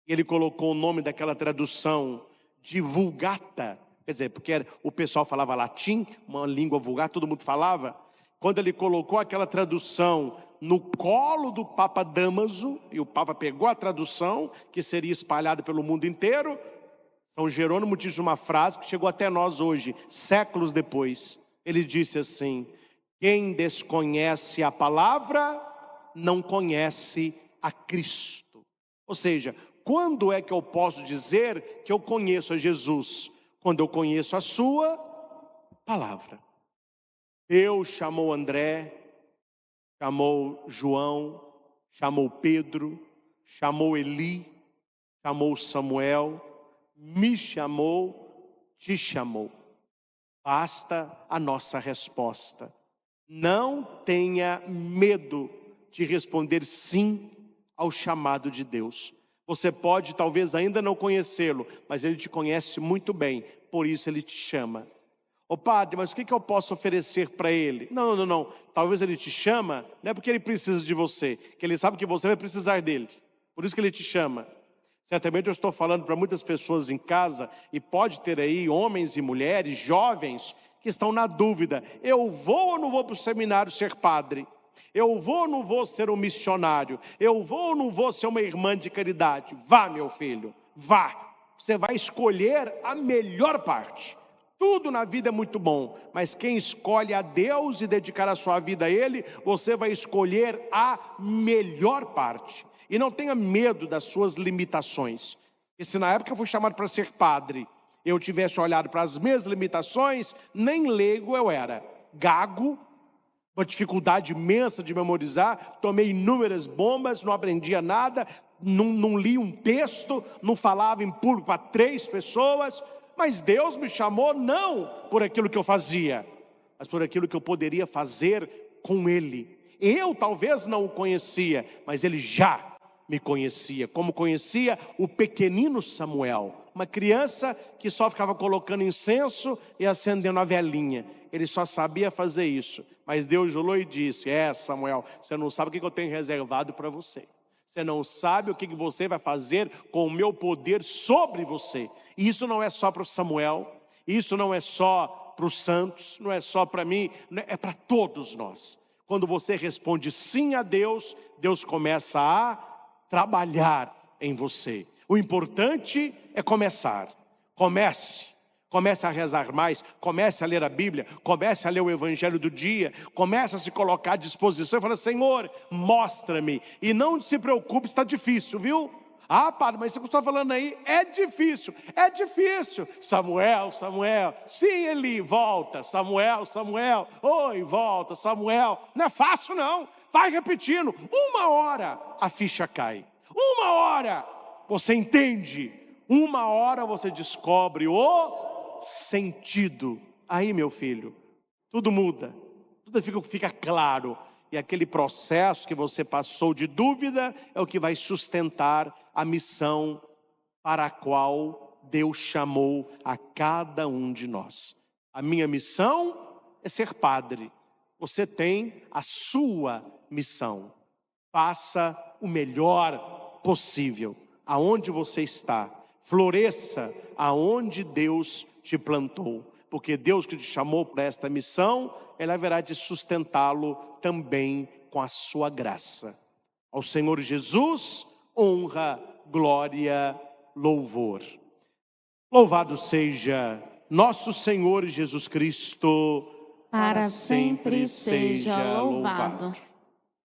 ele colocou o nome daquela tradução de Vulgata, quer dizer, porque o pessoal falava latim, uma língua vulgar, todo mundo falava. Quando ele colocou aquela tradução no colo do Papa Dámaso, e o Papa pegou a tradução, que seria espalhada pelo mundo inteiro, São Jerônimo diz uma frase que chegou até nós hoje, séculos depois. Ele disse assim: quem desconhece a palavra, não conhece a Cristo. Ou seja, quando é que eu posso dizer que eu conheço a Jesus? Quando eu conheço a sua palavra. Deus chamou André, chamou João, chamou Pedro, chamou Eli, chamou Samuel, me chamou, te chamou. Basta a nossa resposta. Não tenha medo de responder sim ao chamado de Deus. Você pode talvez ainda não conhecê-lo, mas ele te conhece muito bem, por isso ele te chama. Ô padre, mas o que eu posso oferecer para ele? Não. Talvez ele te chama, não é porque ele precisa de você, que ele sabe que você vai precisar dele. Por isso que ele te chama. Certamente eu estou falando para muitas pessoas em casa, e pode ter aí homens e mulheres, jovens, que estão na dúvida. Eu vou ou não vou para o seminário ser padre? Eu vou ou não vou ser um missionário? Eu vou ou não vou ser uma irmã de caridade? Vá, meu filho, vá. Você vai escolher a melhor parte. Tudo na vida é muito bom, mas quem escolhe a Deus e dedicar a sua vida a Ele, você vai escolher a melhor parte. E não tenha medo das suas limitações. E se na época eu fui chamado para ser padre, eu tivesse olhado para as minhas limitações, nem leigo eu era. Gago, uma dificuldade imensa de memorizar, tomei inúmeras bombas, não aprendia nada, não li um texto, não falava em público para 3 pessoas, mas Deus me chamou não por aquilo que eu fazia, mas por aquilo que eu poderia fazer com Ele. Eu talvez não o conhecia, mas Ele já me conhecia, como conhecia o pequenino Samuel, uma criança que só ficava colocando incenso e acendendo a velinha. Ele só sabia fazer isso, mas Deus olhou e disse: Samuel, você não sabe o que eu tenho reservado para você. Você não sabe o que você vai fazer com o meu poder sobre você. E isso não é só para o Samuel, isso não é só para os santos, não é só para mim, é para todos nós. Quando você responde sim a Deus, Deus começa a trabalhar em você. O importante é começar. Comece a rezar mais, comece a ler a Bíblia, comece a ler o Evangelho do dia, comece a se colocar à disposição e falar: Senhor, mostra-me. E não se preocupe, está difícil, viu? Padre, mas você está falando aí, é difícil. Samuel, sim, Eli, volta. Samuel, oi, volta, Samuel. Não é fácil não, vai repetindo. 1 hora a ficha cai, 1 hora você entende, 1 hora você descobre o sentido. Aí, meu filho, tudo muda, tudo fica claro. E aquele processo que você passou de dúvida é o que vai sustentar a missão para a qual Deus chamou a cada um de nós. A minha missão é ser padre. Você tem a sua missão. Faça o melhor possível aonde você está. Floresça aonde Deus te plantou. Porque Deus que te chamou para esta missão, Ele haverá de sustentá-lo também com a sua graça. Ao Senhor Jesus, honra, glória, louvor. Louvado seja nosso Senhor Jesus Cristo, para sempre seja louvado.